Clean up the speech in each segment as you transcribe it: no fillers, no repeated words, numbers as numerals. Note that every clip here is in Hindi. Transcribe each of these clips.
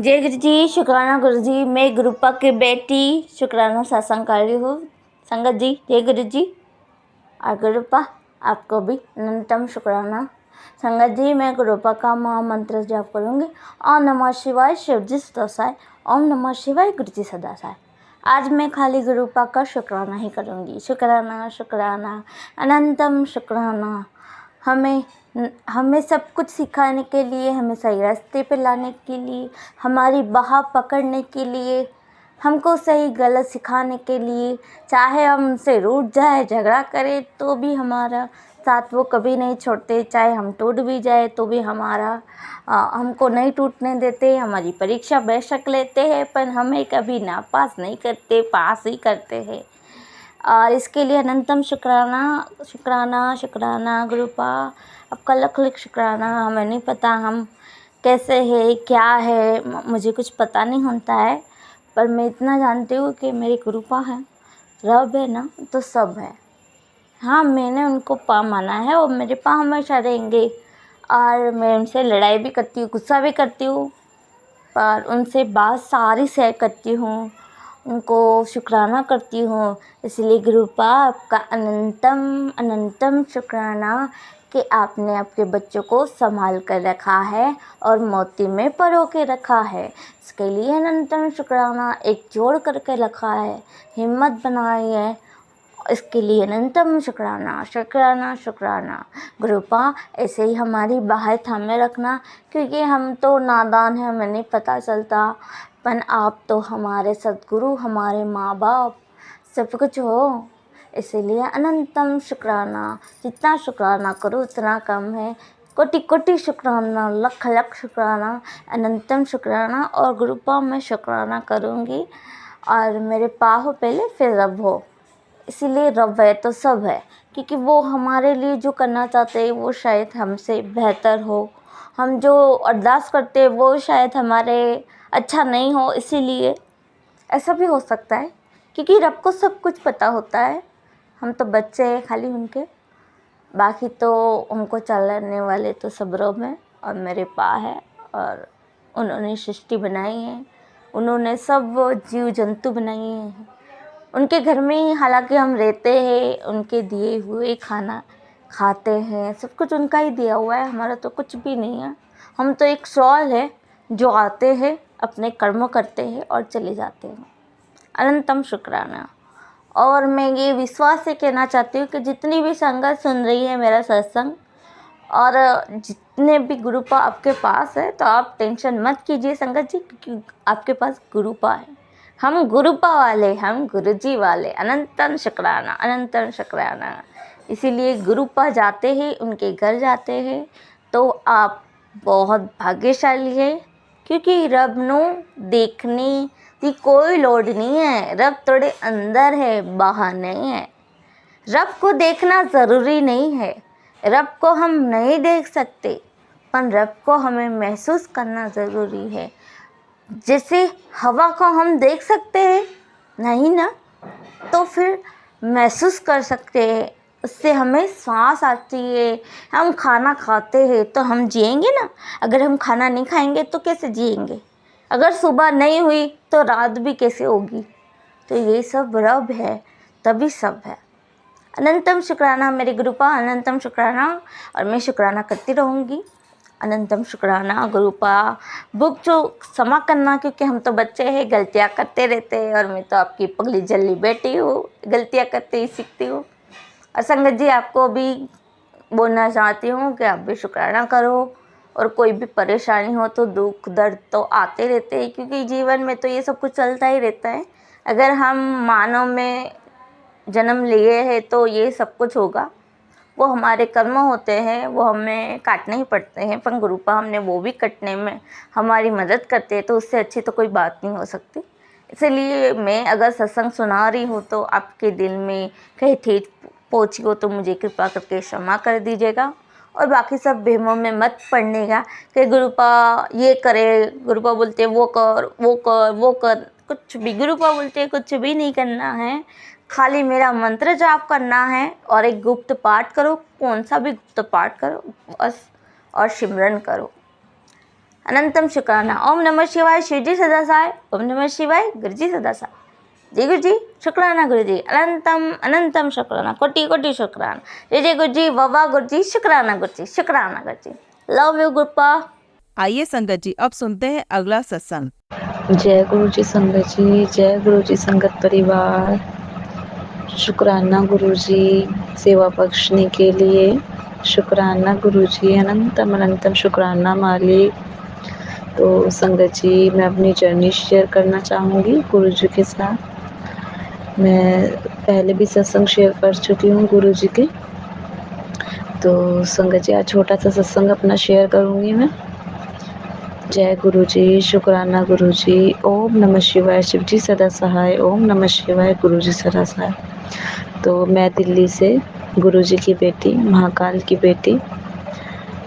जय गुरु जी, शुक्राना गुरु जी। मैं गुरुपा की बेटी शुक्राना सत्संग कर रही हूँ। संगत जी जय गुरु जी और गुरुपा आपको भी अनंतम शुक्राना। संगत जी मैं गुरुपा का महामंत्र जाप करूँगी। ओम नमः शिवाय, शिव जी सदासाय। ओम नमः शिवाय, गुरु जी सदासाय। आज मैं खाली गुरुपा का शुक्राना ही करूँगी। शुक्राना शुक्राना अनंतम शुक्राना। हमें सब कुछ सिखाने के लिए, हमें सही रास्ते पे लाने के लिए, हमारी बाह पकड़ने के लिए, हमको सही गलत सिखाने के लिए, चाहे हम उनसे रूठ जाए, झगड़ा करें तो भी हमारा साथ वो कभी नहीं छोड़ते। चाहे हम टूट भी जाए तो भी हमको नहीं टूटने देते। हमारी परीक्षा बेशक लेते हैं पर हमें कभी नापास नहीं करते, पास ही करते हैं। और इसके लिए अनंतम शुक्राना शुक्राना शुक्राना गुरुपा, आपका लख लख शुक्राना। हमें नहीं पता हम कैसे है क्या है, मुझे कुछ पता नहीं होता है, पर मैं इतना जानती हूँ कि मेरे गुरुपा हैं, रब है ना तो सब है। हाँ, मैंने उनको पा माना है और मेरे पा हमेशा रहेंगे। और मैं उनसे लड़ाई भी करती हूँ, गुस्सा भी करती हूँ, पर उनसे बात सारी शेयर करती हूँ, उनको शुक्राना करती हूँ। इसलिए गुरुपा आपका अनंतम अनंतम शुक्राना कि आपने आपके बच्चों को संभाल कर रखा है और मोती में परो के रखा है। इसके लिए अनंतम शुक्राना। एक जोड़ करके रखा है, हिम्मत बनाई है, इसके लिए अनंतम शुक्राना शुक्राना शुक्राना। गुरुपा ऐसे ही हमारी बाहें थामे रखना, क्योंकि हम तो नादान हैं, हमें नहीं पता चलता, पर आप तो हमारे सद्गुरु, हमारे माँ बाप सब कुछ हो। इसीलिए अनंतम शुक्राना। जितना शुक्राना करो उतना कम है। कोटि कोटि शुक्राना, लख लख शुक्राना, अनंतम शुक्राना। और गुरुपा मैं शुक्राना करूँगी और मेरे पा हो पहले फिर रब हो। इसीलिए रब है तो सब है, क्योंकि वो हमारे लिए जो करना चाहते हैं वो शायद हमसे बेहतर हो। हम जो अरदास करते हैं वो शायद हमारे अच्छा नहीं हो, इसीलिए ऐसा भी हो सकता है, क्योंकि रब को सब कुछ पता होता है। हम तो बच्चे हैं खाली उनके, बाकी तो उनको चलाने वाले तो सब रब हैं और मेरे पा है। और उन्होंने सृष्टि बनाई है, उन्होंने सब जीव जंतु बनाए हैं। उनके घर में ही हालांकि हम रहते हैं, उनके दिए हुए खाना खाते हैं, सब कुछ उनका ही दिया हुआ है, हमारा तो कुछ भी नहीं है। हम तो एक सॉल है जो आते हैं, अपने कर्म करते हैं और चले जाते हैं। अनंतम शुक्राना। और मैं ये विश्वास से कहना चाहती हूँ कि जितनी भी संगत सुन रही है मेरा सत्संग, और जितने भी गुरुपा आपके पास है, तो आप टेंशन मत कीजिए संगत जी, क्योंकि आपके पास गुरुपा है। हम गुरुपा वाले, हम गुरुजी वाले। अनंतन शुक्राना अनंतन शुक्राना। इसीलिए गुरुपा जाते ही उनके घर जाते हैं तो आप बहुत भाग्यशाली है, क्योंकि रब नो देखने की कोई लोड़ नहीं है। रब थोड़े अंदर है, बाहर नहीं है। रब को देखना ज़रूरी नहीं है, रब को हम नहीं देख सकते, पर रब को हमें महसूस करना ज़रूरी है। जैसे हवा को हम देख सकते हैं नहीं ना, तो फिर महसूस कर सकते हैं, उससे हमें सांस आती है। हम खाना खाते हैं तो हम जिएंगे ना, अगर हम खाना नहीं खाएंगे तो कैसे जिएंगे? अगर सुबह नहीं हुई तो रात भी कैसे होगी? तो ये सब रब है, तभी सब है। अनंतम शुक्राना मेरे गुरुपा, अनंतम शुक्राना। और मैं शुक्राना करती रहूँगी। अनंतम शुक्राना गुरुपा। बुक जो क्षमा करना, क्योंकि हम तो बच्चे हैं, गलतियाँ करते रहते हैं, और मैं तो आपकी पगली जल्ली बेटी हूँ, गलतियाँ करते ही सीखती हूँ। और संगत जी आपको भी बोलना चाहती हूँ कि आप भी शुक्राना करो। और कोई भी परेशानी हो तो दुख दर्द तो आते रहते हैं, क्योंकि जीवन में तो ये सब कुछ चलता ही रहता है। अगर हम मानव में जन्म लिए हैं तो ये सब कुछ होगा, वो हमारे कर्म होते हैं, वो हमें काटने ही पड़ते हैं, पर गुरुपा हमने वो भी कटने में हमारी मदद करते हैं, तो उससे अच्छी तो कोई बात नहीं हो सकती। इसलिए मैं अगर सत्संग सुना रही हूँ तो आपके दिल में कहीं ठेठ पहुँची हो तो मुझे कृपा करके क्षमा कर दीजिएगा। और बाकी सब वहमों में मत पड़नेगा कि गुरुपा ये करे, गुरुपा बोलते वो कर वो कर वो कर। कुछ भी गुरुपा बोलते कुछ भी नहीं करना है, खाली मेरा मंत्र जाप करना है और एक गुप्त पाठ करो, कौन सा भी गुप्त पाठ करो बस, और सिमरन करो। अनंतम शुक्राना। ओम नमः शिवाय शिव जी सदा सहाय। ओम नमः शिवाय गुरु जी सदा सहाय। जय गुरु जी, शुक्राना गुरु जी, अनंतम अनंतम शुक्राना, कोटि कोटि शुक्राना। जय जय गुरु जी, वाह गुरु जी, शुक्राना गुरु जी, शुक्राना गुरु जी। Love you गुरुपा। आइए संगत जी, अब सुनते हैं अगला सत्संग। जय गुरु जी संगत जी, जय गुरु जी संगत परिवार। शुक्राना गुरु जी सेवा बख्शने के लिए। शुक्राना गुरु जी, अनंतम अनंतम शुक्राना मालिक। तो संगत जी, मैं अपनी जर्नी शेयर करना चाहूँगी गुरु जी के साथ। मैं पहले भी सत्संग शेयर कर चुकी हूँ गुरु जी के। तो संगत जी, आज छोटा सा सत्संग अपना शेयर करूँगी मैं। जय गुरु जी, शुक्राना गुरु जी। ओम नमः शिवाय शिव जी सदा सहाय। ओम नमः शिवाय गुरु जी सदा सहाय। तो मैं दिल्ली से गुरु जी की बेटी, महाकाल की बेटी।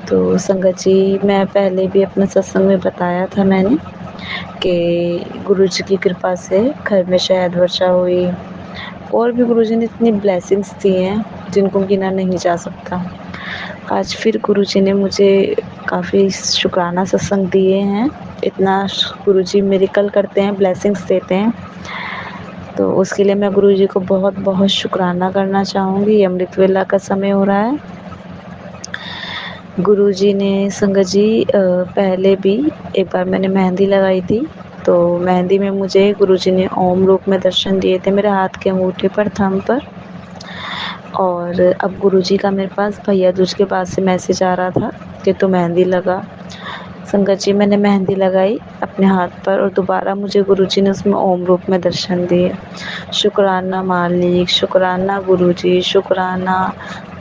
तो संगत जी, मैं पहले भी अपने सत्संग में बताया था मैंने कि गुरु जी की कृपा से घर में शहद वर्षा हुई, और भी गुरु जी ने इतनी ब्लेसिंग्स दी हैं जिनको गिना नहीं जा सकता। आज फिर गुरु जी ने मुझे काफ़ी शुक्राना सत्संग दिए हैं। इतना गुरु जी मिरेकल करते हैं, ब्लेसिंग्स देते हैं, तो उसके लिए मैं गुरु जी को बहुत बहुत शुक्राना करना चाहूँगी। अमृत वेला का समय हो रहा है। गुरु जी ने संगत जी पहले भी एक बार मैंने मेहंदी लगाई थी, तो मेहंदी में मुझे गुरु जी ने ओम रूप में दर्शन दिए थे मेरे हाथ के अंगूठे पर, थंब पर। और अब गुरु जी का मेरे पास भैया दूज के पास से मैसेज आ रहा था कि तू मेहंदी लगा। संगत जी, मैंने मेहंदी लगाई अपने हाथ पर, और दोबारा मुझे गुरु जी ने उसमें ओम रूप में दर्शन दिए। शुक्राना मालिक, शुक्राना गुरु जी, शुक्राना,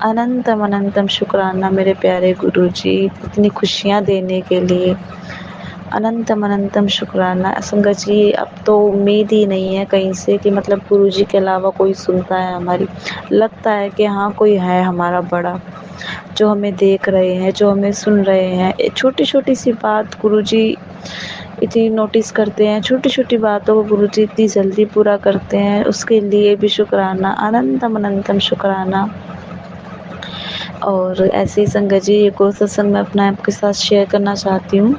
अनंतम अनंतम शुक्राना मेरे प्यारे गुरु जी, इतनी खुशियाँ देने के लिए। अनंतम अनंतम शुक्राना। संगत जी, अब तो उम्मीद ही नहीं है कहीं से कि मतलब गुरु जी के अलावा कोई सुनता है हमारी। लगता है कि हाँ, कोई है हमारा बड़ा, जो हमें देख रहे हैं, जो हमें सुन रहे हैं। छोटी छोटी सी बात गुरु जी इतनी नोटिस करते हैं, छोटी छोटी बातों को गुरु जी इतनी जल्दी पूरा करते हैं, उसके लिए भी शुक्राना, अनंतम अनंतम शुक्राना। और ऐसे ही संगत जी, एक और सत्संग मैं अपना आपके साथ शेयर करना चाहती हूँ।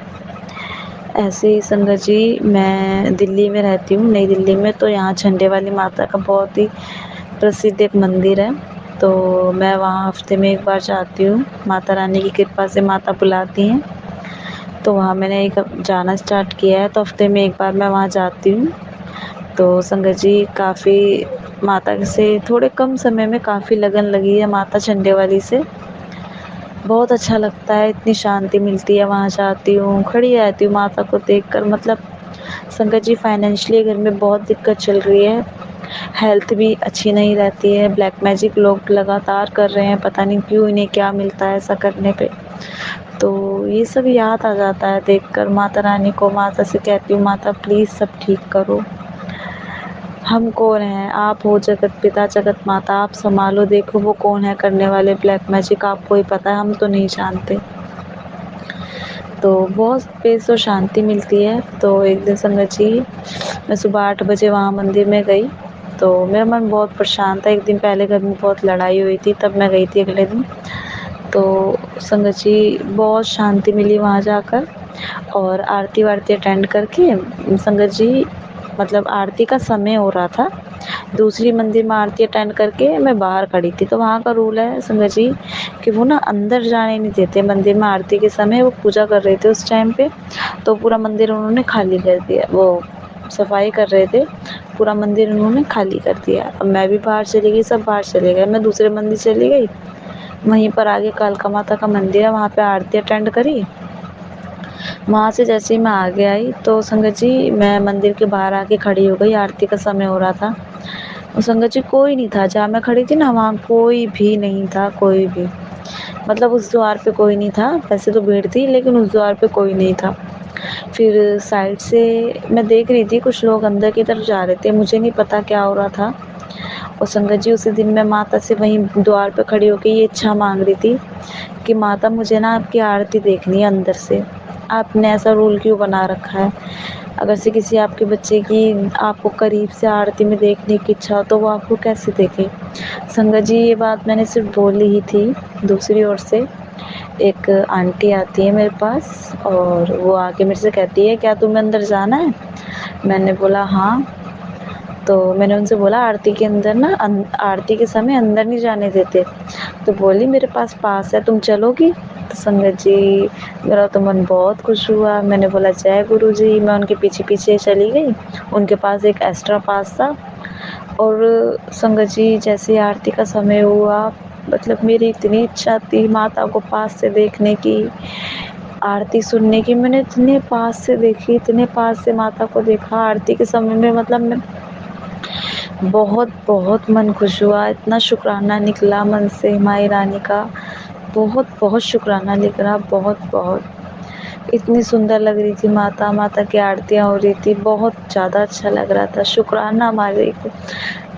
ऐसे ही संगत जी, मैं दिल्ली में रहती हूँ, नई दिल्ली में। तो यहाँ झंडे वाली माता का बहुत ही प्रसिद्ध एक मंदिर है, तो मैं वहाँ हफ्ते में एक बार जाती हूँ। माता रानी की कृपा से माता बुलाती हैं, तो वहाँ मैंने एक जाना स्टार्ट किया है, तो हफ्ते में एक बार मैं वहाँ जाती हूँ। तो संगत जी, काफ़ी माता से थोड़े कम समय में काफ़ी लगन लगी है माता झंडे वाली से। बहुत अच्छा लगता है, इतनी शांति मिलती है। वहाँ जाती हूँ, खड़ी रहती हूँ माता को देखकर। मतलब संगत जी, फाइनेंशियली घर में बहुत दिक्कत चल रही है, हेल्थ भी अच्छी नहीं रहती है। ब्लैक मैजिक लोग लगातार कर रहे हैं, पता नहीं क्यों, इन्हें क्या मिलता है ऐसा करने पे। तो ये सब याद आ जाता है देखकर माता रानी को। माता से कहती हूँ, माता प्लीज़ सब ठीक करो। हम कौन हैं, आप हो जगत पिता जगत माता, आप संभालो। देखो वो कौन है करने वाले ब्लैक मैजिक, आपको ही पता है, हम तो नहीं जानते। तो बहुत पीस और शांति मिलती है। तो एक दिन संगत जी, मैं सुबह 8 बजे वहाँ मंदिर में गई, तो मेरा मन बहुत परेशान था। एक दिन पहले घर में बहुत लड़ाई हुई थी, तब मैं गई थी अगले दिन। तो संगत जी, बहुत शांति मिली वहाँ जाकर। और आरती वारती अटेंड करके संगत जी, मतलब आरती का समय हो रहा था, दूसरी मंदिर में आरती अटेंड करके मैं बाहर खड़ी थी। तो वहाँ का रूल है संगत जी कि वो ना अंदर जाने नहीं देते मंदिर में आरती के समय। वो पूजा कर रहे थे उस टाइम पे, तो पूरा मंदिर उन्होंने खाली कर दिया। वो सफाई कर रहे थे, पूरा मंदिर उन्होंने खाली कर दिया। अब मैं भी बाहर चली गई, सब बाहर चले गए, मैं दूसरे मंदिर चली गई। वहीं पर आगे कालका माता का मंदिर है, वहाँ पे आरती अटेंड करी। वहाँ से जैसे ही मैं आगे आई, तो संगत जी, मैं मंदिर के बाहर आके खड़ी हो गई। आरती का समय हो रहा था, और संगत जी कोई नहीं था जहाँ मैं खड़ी थी ना, वहाँ कोई भी नहीं था, कोई भी। मतलब उस द्वार पे कोई नहीं था, वैसे तो भीड़ थी, लेकिन उस द्वार पे कोई नहीं था। फिर साइड से मैं देख रही थी, कुछ लोग अंदर की तरफ जा रहे थे, मुझे नहीं पता क्या हो रहा था। और संगत जी, उसी दिन मैं माता से वहीं द्वार पे खड़ी होकर ये इच्छा मांग रही थी कि माता, मुझे ना आपकी आरती देखनी है अंदर से। आपने ऐसा रूल क्यों बना रखा है? अगर से किसी आपके बच्चे की आपको करीब से आरती में देखने की इच्छा हो, तो वो आपको कैसे देखे? संगत जी, ये बात मैंने सिर्फ बोली ही थी दूसरी ओर से, एक आंटी आती है मेरे पास और वो आके मेरे से कहती है, क्या तुम्हें अंदर जाना है? मैंने बोला हाँ। तो मैंने उनसे बोला आरती के अंदर ना आरती के समय अंदर नहीं जाने देते। तो बोली मेरे पास है, तुम चलोगी? तो संगत जी मेरा तो मन बहुत खुश हुआ। मैंने बोला जय गुरु जी। मैं उनके पीछे पीछे चली गई। उनके पास एक एक्स्ट्रा पास था और संगत जी जैसे आरती का समय हुआ, मतलब मेरी इतनी इच्छा थी माता को पास से देखने की, आरती सुनने की। मैंने इतने पास से देखी, इतने पास से माता को देखा आरती के समय में, मतलब मैं बहुत बहुत मन खुश हुआ। इतना शुक्राना निकला मन से माई रानी का, बहुत बहुत शुक्राना निकला, बहुत बहुत। इतनी सुंदर लग रही थी माता, माता की आरतियाँ हो रही थी, बहुत ज़्यादा अच्छा लग रहा था। शुक्राना मालिक,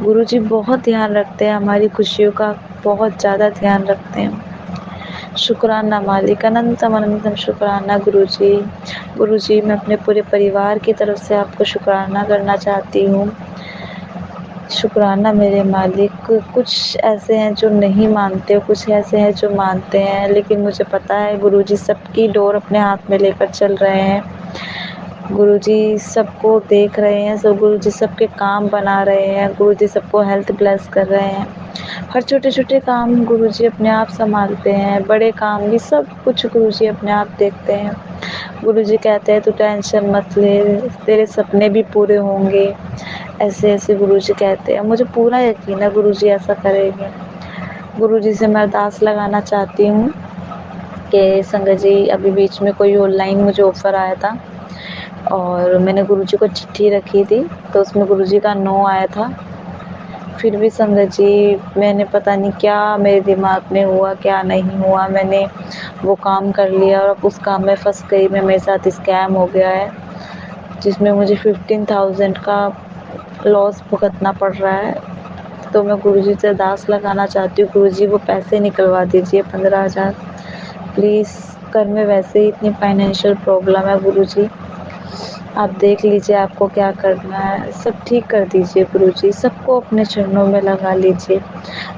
गुरुजी बहुत ध्यान रखते हैं हमारी खुशियों का, बहुत ज़्यादा ध्यान रखते हैं। शुक्राना मालिक, अनंतम अनंतम शुक्राना गुरुजी। गुरुजी मैं अपने पूरे परिवार की तरफ से आपको शुक्राना करना चाहती हूँ। शुक्राना मेरे मालिक। कुछ ऐसे हैं जो नहीं मानते, कुछ ऐसे हैं जो मानते हैं, लेकिन मुझे पता है गुरुजी सबकी डोर अपने हाथ में लेकर चल रहे हैं। गुरुजी सबको देख रहे हैं, सब गुरुजी सबके काम बना रहे हैं, गुरुजी सबको हेल्थ ब्लेस कर रहे हैं। हर छोटे-छोटे काम गुरुजी अपने आप सँभालते हैं, बड़े काम भी सब कुछ गुरुजी अपने आप देखते हैं। गुरुजी कहते हैं तू टेंशन मत ले, तेरे सपने भी पूरे होंगे। ऐसे-ऐसे गुरुजी कहते हैं, मुझे पूरा यकीन है गुरुजी ऐसा करेंगे। गुरुजी से मैं अरदास लगाना चाहती हूँ कि संगत जी अभी बीच में कोई ऑनलाइन मुझे ऑफ़र आया था और मैंने गुरुजी को चिट्ठी रखी थी, तो उसमें गुरुजी का नो आया था। फिर भी संगत जी मैंने पता नहीं क्या मेरे दिमाग में हुआ, क्या नहीं हुआ, मैंने वो काम कर लिया और अब उस काम में फँस गई मैं, मेरे साथ स्कैम हो गया है, जिसमें मुझे 15,000 का लॉस भुगतना पड़ रहा है। तो मैं गुरुजी से अरदास लगाना चाहती हूँ, गुरुजी वो पैसे निकलवा दीजिए 15,000 प्लीज़। घर में वैसे ही इतनी फाइनेंशियल प्रॉब्लम है गुरुजी, आप देख लीजिए आपको क्या करना है, सब ठीक कर दीजिए गुरुजी। सबको अपने चरणों में लगा लीजिए,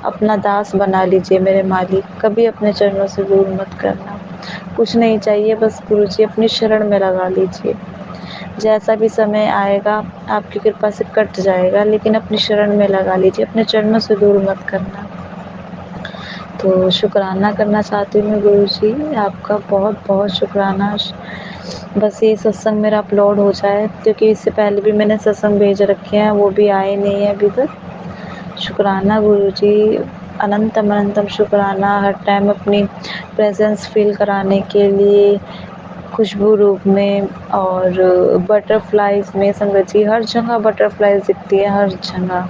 अपना दास बना लीजिए मेरे मालिक, कभी अपने चरणों से दूर मत करना। कुछ नहीं चाहिए, बस गुरुजी अपनी शरण में लगा लीजिए। जैसा भी समय आएगा आपकी कृपा से कट जाएगा, लेकिन अपनी शरण में लगा लीजिए, अपने चरणों से दूर मत करना। तो शुक्राना करना चाहती हूँ मैं गुरुजी, आपका बहुत बहुत शुक्राना। बस ये सत्संग मेरा अपलोड हो जाए, क्योंकि इससे पहले भी मैंने सत्संग भेज रखे हैं, वो भी आए नहीं हैं अभी तक। शुक्राना गुरुजी, अनंतम अनंतम शुक्राना हर टाइम अपनी प्रेजेंस फ़ील कराने के लिए, खुशबू रूप में और बटरफ्लाइज़ में। संगत जी हर जगह बटरफ्लाइज़ दिखती है, हर जगह,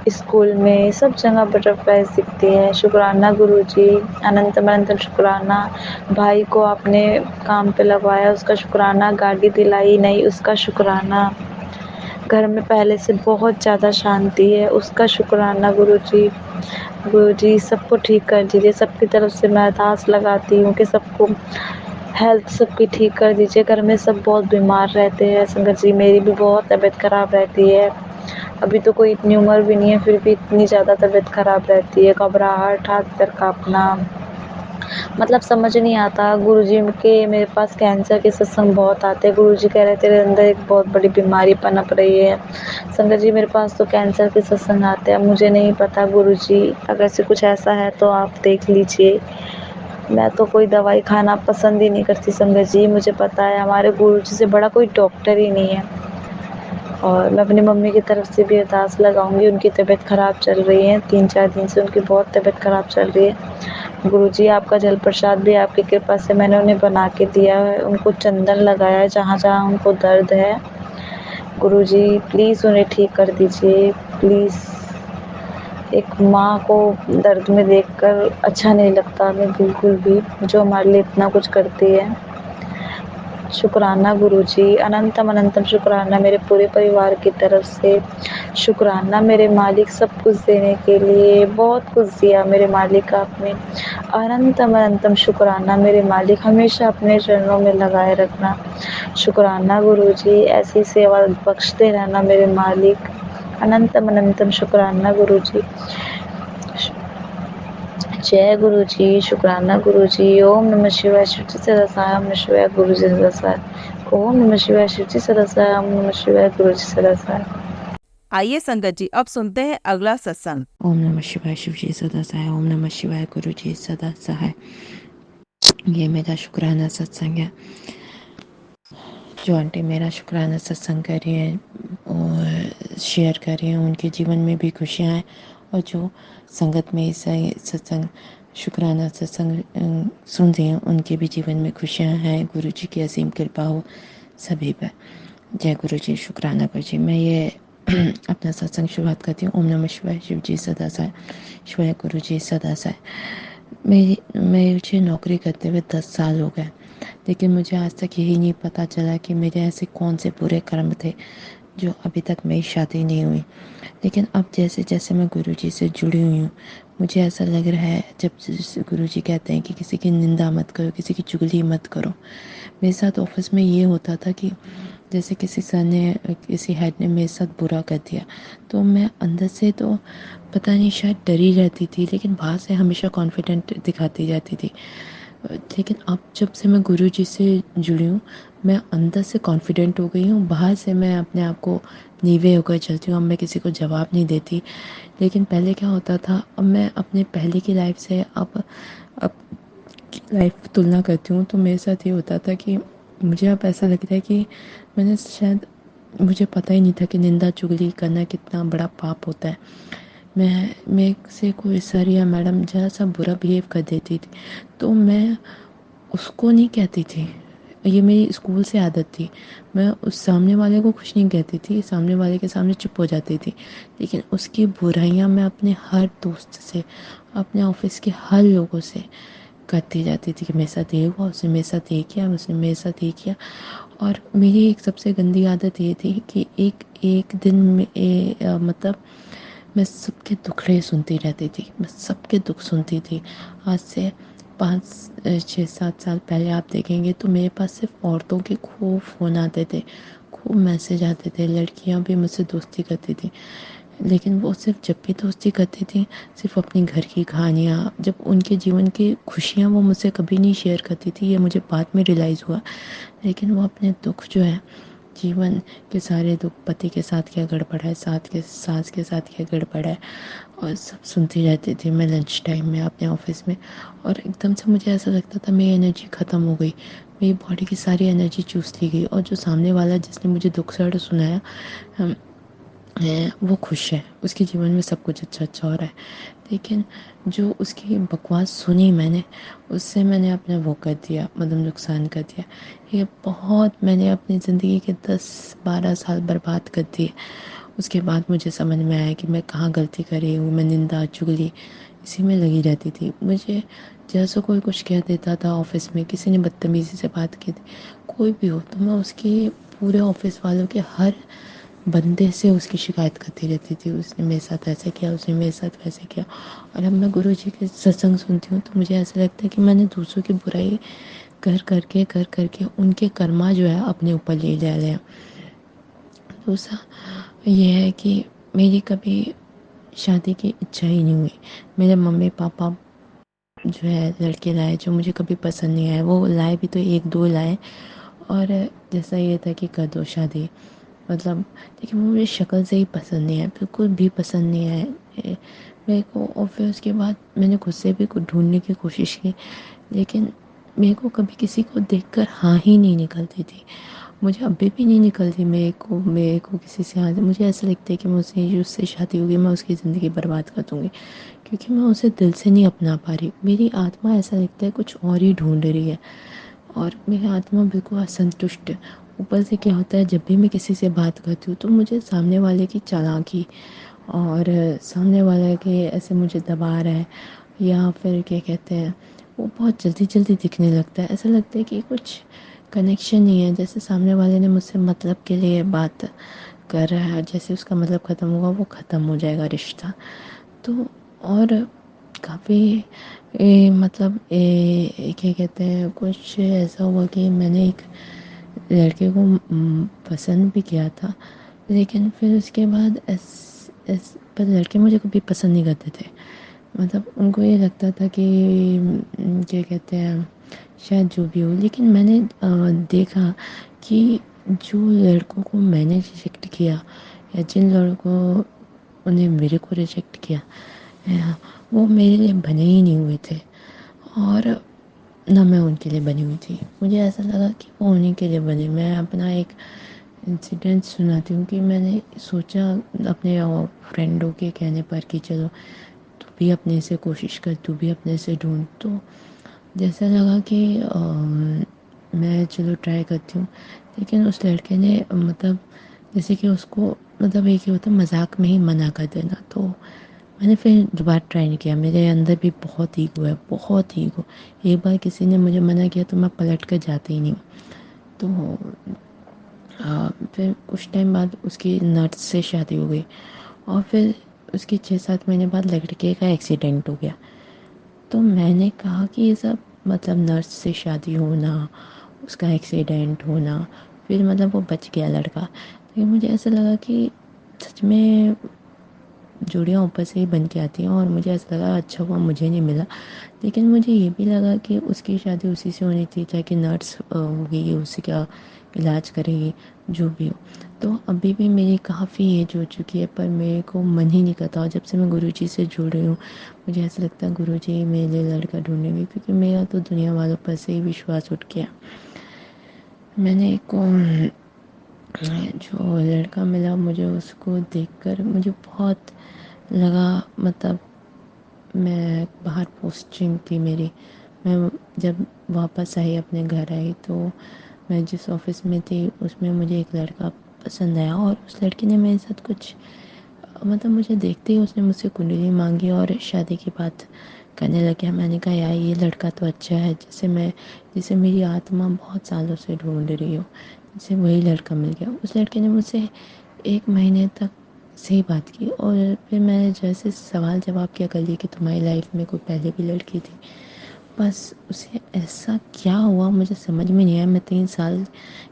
स्कूल में सब जगह बटरफ्लाइज़ दिखती है। शुक्राना गुरुजी, अनंतम अनंतम शुक्राना। भाई को आपने काम पे लगवाया उसका शुक्राना, गाड़ी दिलाई नई उसका शुक्राना, घर में पहले से बहुत ज़्यादा शांति है उसका शुक्राना गुरुजी। गुरुजी सबको ठीक कर दीजिए, सबकी तरफ से मैं अरदास लगाती हूँ कि सबको हेल्थ सबकी ठीक कर दीजिए। घर में सब बहुत बीमार रहते हैं संगत जी, मेरी भी बहुत तबीयत ख़राब रहती है। अभी तो कोई इतनी उम्र भी नहीं है, फिर भी इतनी ज़्यादा तबीयत ख़राब रहती है, घबराहट, हाथ पैर काँपना, मतलब समझ नहीं आता। गुरुजी के मेरे पास कैंसर के सत्संग बहुत आते हैं। गुरुजी कह रहे तेरे अंदर एक बहुत बड़ी बीमारी पनप रही है। संगत जी मेरे पास तो कैंसर के सत्संग आते हैं, मुझे नहीं पता गुरुजी, अगर से कुछ ऐसा है तो आप देख लीजिए। मैं तो कोई दवाई खाना पसंद ही नहीं करती संगत जी, मुझे पता है हमारे गुरुजी से बड़ा कोई डॉक्टर ही नहीं है। और मैं अपनी मम्मी की तरफ से भी अरदास लगाऊंगी, उनकी तबीयत ख़राब चल रही है, 3-4 दिन से उनकी बहुत तबीयत ख़राब चल रही है। गुरुजी आपका जल प्रसाद भी आपकी कृपा से मैंने उन्हें बना के दिया है, उनको चंदन लगाया है जहाँ जहाँ उनको दर्द है। गुरुजी प्लीज़ उन्हें ठीक कर दीजिए, प्लीज़। एक माँ को दर्द में देखकर अच्छा नहीं लगता हमें बिल्कुल भी, जो हमारे लिए इतना कुछ करती है। शुक्राना गुरुजी, अनंतम अनंतम शुक्राना मेरे पूरे परिवार की तरफ से। शुक्राना मेरे मालिक सब कुछ देने के लिए, बहुत कुछ दिया मेरे मालिक आपने। अनंतम अनंतम शुक्राना मेरे मालिक, हमेशा अपने चरणों में लगाए रखना। शुक्राना गुरुजी, ऐसी सेवा बख्शते रहना मेरे मालिक। अनंतम अनंतम शुक्राना गुरुजी। जय गुरु जी, शुक्राना गुरु जी। ओम नमः शिवाय, शिव जी सदा सहाय, ओम नमः शिवाय, गुरु जी सदा सहाय। ओम नमः शिवाय, शिव जी सदा सहाय, ओम नमः शिवाय, गुरु जी सदा सहाय। आइए संगत जी, अब सुनते हैं अगला सत्संग। ओम नमः शिवाय, शिव जी सदा सहाय, ओम नमः शिवाय, गुरु जी सदा सहाय। ये मेरा शुक्राना सत्संग है। जो आंटी मेरा शुक्राना सत्संग कर रही है और शेयर कर रही हैं, उनके जीवन में भी खुशियाँ हैं, और जो संगत में इस सत्संग शुक्राना सत्संग सुन रही हैं, उनके भी जीवन में खुशियाँ हैं। गुरु जी की असीम कृपा हो सभी पर। जय गुरु जी, शुक्राना गुरु जी। मैं ये अपना सत्संग शुरुआत करती हूँ। ओम नमः शिवाय, शिव जी सदा सहाय, शिवाय गुरु जी सदा सहाय। मुझे नौकरी करते हुए 10 साल हो गए, लेकिन मुझे आज तक यही नहीं पता चला कि मेरे ऐसे कौन से बुरे कर्म थे जो अभी तक मेरी शादी नहीं हुई। लेकिन अब जैसे जैसे मैं गुरुजी से जुड़ी हुई हूँ, मुझे ऐसा लग रहा है, जब गुरुजी कहते हैं कि किसी की निंदा मत करो, किसी की चुगली मत करो। मेरे साथ ऑफिस में ये होता था कि जैसे किसी सर ने, किसी हेड ने मेरे साथ बुरा कर दिया, तो मैं अंदर से तो पता नहीं शायद डरी रहती थी, लेकिन बाहर से हमेशा कॉन्फिडेंट दिखाती जाती थी। लेकिन अब जब से मैं गुरुजी से जुड़ी हूँ, मैं अंदर से कॉन्फिडेंट हो गई हूँ, बाहर से मैं अपने आप को नीवे होकर चलती हूँ। अब मैं किसी को जवाब नहीं देती। लेकिन पहले क्या होता था, अब मैं अपने पहले की लाइफ से अब की लाइफ तुलना करती हूँ, तो मेरे साथ ये होता था कि मुझे अब ऐसा लगता है कि मैंने शायद, मुझे पता ही नहीं था कि निंदा चुगली करना कितना बड़ा पाप होता है। मेरे से कोई सर या मैडम ज़रा सा बुरा बिहेव कर देती थी, तो मैं उसको नहीं कहती थी। ये मेरी स्कूल से आदत थी। मैं उस सामने वाले को कुछ नहीं कहती थी, सामने वाले के सामने चुप हो जाती थी। लेकिन उसकी बुराइयां मैं अपने हर दोस्त से, अपने ऑफिस के हर लोगों से करती जाती थी कि मेरे साथ ये हुआ, उसने मेरे साथ ये किया, उसने मेरे साथ ये किया। और मेरी एक सबसे गंदी आदत ये थी कि एक एक दिन में मतलब मैं सबके दुखड़े सुनती रहती थी, मैं सबके दुख सुनती थी। आज से 5 6 7 साल पहले आप देखेंगे तो मेरे पास सिर्फ औरतों के खूब फ़ोन आते थे, खूब मैसेज आते थे। लड़कियां भी मुझसे दोस्ती करती थी, लेकिन वो सिर्फ जब भी दोस्ती करती थी, सिर्फ अपनी घर की कहानियाँ, जब उनके जीवन की खुशियाँ वो मुझसे कभी नहीं शेयर करती थी। ये मुझे बाद में रियलाइज़ हुआ। लेकिन वो अपने दुख जो है, जीवन के सारे दुख, पति के साथ क्या गड़बड़ है, सास के साथ क्या गड़बड़ है, और सब सुनती रहती थी मैं लंच टाइम में अपने ऑफिस में। और एकदम से मुझे ऐसा लगता था मेरी एनर्जी ख़त्म हो गई, मेरी बॉडी की सारी एनर्जी चूस ली गई, और जो सामने वाला जिसने मुझे दुख सर्ड सुनाया है, वो खुश है, उसके जीवन में सब कुछ अच्छा अच्छा हो रहा है। लेकिन जो उसकी बकवास सुनी मैंने, उससे मैंने अपना वो कर दिया, मतलब नुकसान कर दिया। ये बहुत, मैंने अपनी ज़िंदगी के 10 12 साल बर्बाद कर दिए। उसके बाद मुझे समझ में आया कि मैं कहाँ गलती कर रही हूँ। मैं निंदा चुगली इसी में लगी रहती थी। मुझे जैसे कोई कुछ कह देता था ऑफिस में, किसी ने बदतमीज़ी से बात की थी, कोई भी हो, तो मैं उसके पूरे ऑफिस वालों के हर बंदे से उसकी शिकायत करती रहती थी। उसने मेरे साथ ऐसे किया, उसने मेरे साथ वैसे किया। और अब मैं गुरुजी के सत्संग सुनती हूँ तो मुझे ऐसा लगता है कि मैंने दूसरों की बुराई कर करके उनके कर्मा जो है अपने ऊपर ले जा रहे हैं। दूसरा ये है कि मेरी कभी शादी की इच्छा ही नहीं हुई। मेरे मम्मी पापा जो है लड़के लाए, जो मुझे कभी पसंद नहीं आए। वो लाए भी तो एक दो लाए, और जैसा ये था कि कर दो शादी, मतलब, लेकिन वो मुझे शक्ल से ही पसंद नहीं आया, बिल्कुल भी पसंद नहीं आया मेरे को। और फिर उसके बाद मैंने खुद से भी कुछ ढूंढने की कोशिश की, लेकिन मेरे को कभी किसी को देखकर हाँ ही नहीं निकलती थी। मुझे अभी भी नहीं निकलती मेरे को किसी से हाँ। मुझे ऐसा लगता है कि मुझसे उससे शादी होगी, मैं उसकी ज़िंदगी बर्बाद कर दूँगी, क्योंकि मैं उसे दिल से नहीं अपना पा रही। मेरी आत्मा, ऐसा लगता है, कुछ और ही ढूंढ रही है, और मेरी आत्मा बिल्कुल असंतुष्ट है। ऊपर से क्या होता है, जब भी मैं किसी से बात करती हूँ तो मुझे सामने वाले की चालाकी, और सामने वाले के ऐसे मुझे दबा रहा है, या फिर क्या कहते हैं, वो बहुत जल्दी जल्दी दिखने लगता है। ऐसा लगता है कि कुछ कनेक्शन नहीं है, जैसे सामने वाले ने मुझसे मतलब के लिए बात कर रहा है, जैसे उसका मतलब ख़त्म होगा वो ख़त्म हो जाएगा रिश्ता। तो और काफ़ी मतलब क्या कहते हैं, कुछ ऐसा हुआ कि मैंने एक लड़के को पसंद भी किया था, लेकिन फिर उसके बाद पर लड़के मुझे कभी पसंद नहीं करते थे। मतलब उनको ये लगता था कि क्या कहते हैं, शायद जो भी हो। लेकिन मैंने देखा कि जो लड़कों को मैंने रिजेक्ट किया या जिन लड़कों ने मेरे को रिजेक्ट किया, वो मेरे लिए बने ही नहीं हुए थे और ना मैं उनके लिए बनी हुई थी। मुझे ऐसा लगा कि वो उन्हीं के लिए बने। मैं अपना एक इंसिडेंट सुनाती हूँ कि मैंने सोचा अपने फ्रेंडों के कहने पर कि चलो तू भी अपने से कोशिश कर, तू भी अपने से ढूंढ। तो जैसा लगा कि मैं चलो ट्राई करती हूँ। लेकिन उस लड़के ने मतलब जैसे कि उसको मतलब एक ही होता मजाक में ही मना कर देना। तो मैंने फिर दोबारा ट्राई नहीं किया। मेरे अंदर भी बहुत ईगो है, बहुत ईगो। एक बार किसी ने मुझे मना किया तो मैं पलट कर जाती ही नहीं हूँ। तो फिर कुछ टाइम बाद उसकी नर्स से शादी हो गई और फिर उसके 6-7 महीने बाद लड़के का एक्सीडेंट हो गया। तो मैंने कहा कि ये सब मतलब नर्स से शादी होना, उसका एक्सीडेंट होना, फिर मतलब वो बच गया लड़का। लेकिन मुझे ऐसा लगा कि सच में जोड़ियाँ ऊपर से ही बन के आती हैं और मुझे ऐसा लगा अच्छा हुआ मुझे नहीं मिला। लेकिन मुझे ये भी लगा कि उसकी शादी उसी से होनी थी, चाहे कि नर्स होगी उसी का इलाज करेगी, जो भी हो। तो अभी भी मेरी काफ़ी एज हो चुकी है पर मेरे को मन ही नहीं करता। और जब से मैं गुरुजी से जुड़ रही हूँ मुझे ऐसा लगता है गुरुजी मेरे लिए लड़का ढूंढेंगे, क्योंकि मेरा तो दुनिया वालों पर से ही विश्वास उठ गया। मैंने एक जो लड़का मिला मुझे उसको देखकर मुझे बहुत लगा मतलब मैं बाहर पोस्टिंग थी मेरी। मैं जब वापस आई अपने घर आई तो मैं जिस ऑफिस में थी उसमें मुझे एक लड़का पसंद आया और उस लड़की ने मेरे साथ कुछ मतलब मुझे देखते ही उसने मुझसे कुंडली मांगी और शादी की बात करने लग गया। मैंने कहा यार ये लड़का तो अच्छा है जिसे मेरी आत्मा बहुत सालों से ढूंढ रही हो, जिसे वही लड़का मिल गया। उस लड़के ने मुझसे 1 महीने तक सही बात की और फिर मैंने जैसे सवाल जवाब किया कर लिए कि तुम्हारी लाइफ में कोई पहले भी लड़की थी। बस उसे ऐसा क्या हुआ मुझे समझ में नहीं आया। मैं 3 साल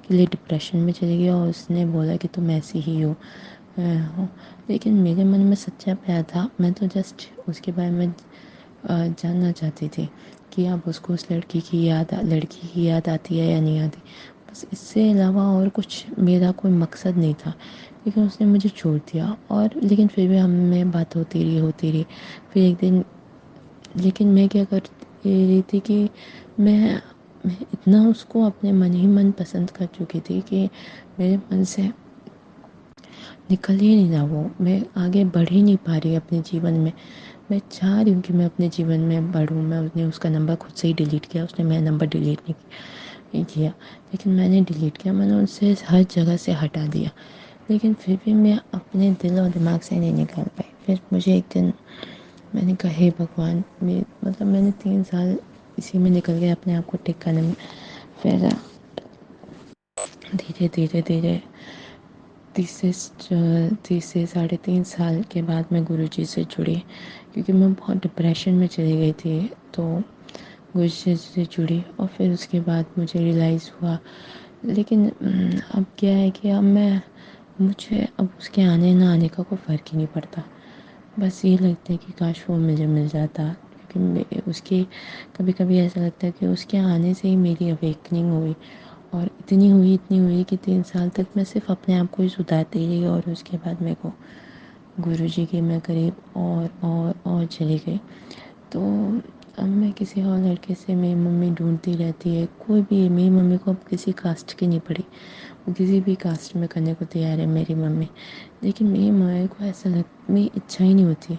के लिए डिप्रेशन में चली गई और उसने बोला कि तुम ऐसी ही हो। हो लेकिन मेरे मन में सच्चा प्यार था। मैं तो जस्ट उसके बारे में जानना चाहती थी कि अब उसको उस लड़की की याद आती है या नहीं आती। बस इससे अलावा और कुछ मेरा कोई मकसद नहीं था। लेकिन उसने मुझे छोड़ दिया और लेकिन फिर भी हमें बात होती रही। फिर एक दिन लेकिन मैं क्या कर रही थी कि मैं मैं इतना उसको अपने मन ही मन पसंद कर चुकी थी कि मेरे मन से निकल ही नहीं रहा वो। मैं आगे बढ़ ही नहीं पा रही अपने जीवन में। मैं चाह रही हूँ कि मैं अपने जीवन में बढ़ूँ। उसने उसका नंबर खुद से ही डिलीट किया, उसने मेरा नंबर डिलीट नहीं किया। लेकिन मैंने डिलीट किया, मैंने उनसे हर जगह से हटा दिया। लेकिन फिर भी मैं अपने दिल और दिमाग से नहीं निकाल पाई। फिर मुझे एक दिन मैंने कहा हे भगवान, मतलब मैंने 3 साल इसी में निकल गया अपने आप को ठीक करने में। फिर धीरे धीरे धीरे 3 से 3.5 साल के बाद मैं गुरुजी से जुड़ी, क्योंकि मैं बहुत डिप्रेशन में चली गई थी। तो गुरुजी से जुड़ी और फिर उसके बाद मुझे रियलाइज़ हुआ। लेकिन अब क्या है कि मुझे अब उसके आने ना आने का कोई फ़र्क ही नहीं पड़ता। बस ये लगता है कि काश वो मुझे मिल जाता, क्योंकि उसकी कभी कभी ऐसा लगता है कि उसके आने से ही मेरी अवेकनिंग हुई। और इतनी हुई कि 3 साल तक मैं सिर्फ अपने आप को ही सुधारती रही और उसके बाद मेरे को गुरुजी के मैं करीब और चली गई। तो अब मैं किसी और लड़के से मेरी मम्मी ढूंढती रहती है। कोई भी मेरी मम्मी को अब किसी कास्ट की नहीं पड़ी, वो किसी भी कास्ट में करने को तैयार है मेरी मम्मी। लेकिन मेरी मम्मी को मेरी इच्छा ही नहीं होती।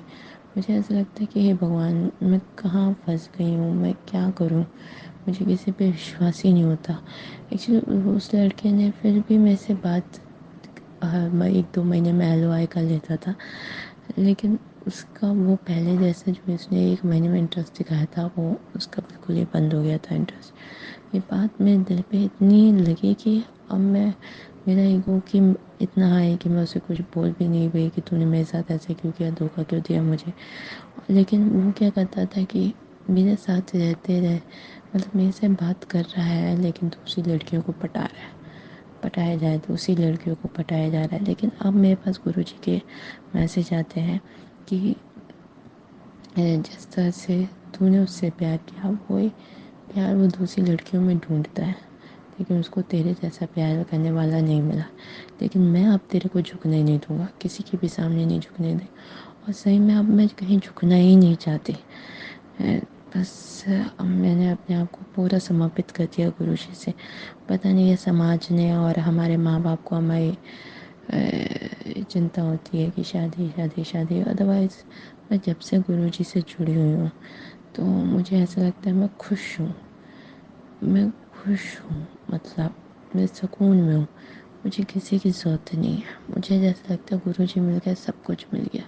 मुझे ऐसा लगता है कि हे भगवान, मैं कहाँ फंस गई हूँ, मैं क्या करूँ। मुझे किसी पे विश्वास ही नहीं होता। एक्चुअली उस लड़के ने फिर भी मेरे से बात मैं 1-2 महीने में LOI कर लेता था। लेकिन उसका वो पहले जैसे जो उसने 1 महीने में इंटरेस्ट दिखाया था वो उसका बिल्कुल ही बंद हो गया था इंटरेस्ट। ये बात मेरे दिल पे इतनी लगी कि अब मेरा ईगो कि इतना हाई है कि मैं उसे कुछ बोल भी नहीं पाई कि तूने मेरे साथ ऐसे क्यों किया, धोखा क्यों दिया मुझे। लेकिन वो क्या करता था कि मेरे साथ रहते रहे, मतलब मेरे से बात कर रहा है लेकिन दूसरी लड़कियों को पटाया जाए, दूसरी लड़कियों को पटाया जा रहा है। लेकिन अब मेरे पास गुरुजी के मैसेज आते हैं कि जिस तरह से तूने उससे प्यार किया वही प्यार वो दूसरी लड़कियों में ढूंढता है, लेकिन उसको तेरे जैसा प्यार करने वाला नहीं मिला। लेकिन मैं अब तेरे को झुकने नहीं दूंगा, किसी के भी सामने नहीं झुकने दे। और सही में अब मैं कहीं झुकना ही नहीं चाहती। बस अब मैंने अपने आप को पूरा समर्पित कर दिया गुरुजी से। पता नहीं ये समाज ने और हमारे माँ बाप को हमारी चिंता होती है कि शादी शादी शादी। अदरवाइज़ मैं जब से गुरुजी से जुड़ी हुई हूँ तो मुझे ऐसा लगता है मैं खुश हूँ, मतलब मैं सुकून में हूँ। मुझे किसी की ज़रूरत नहीं है। मुझे जैसा लगता है गुरुजी मिल गया, सब कुछ मिल गया।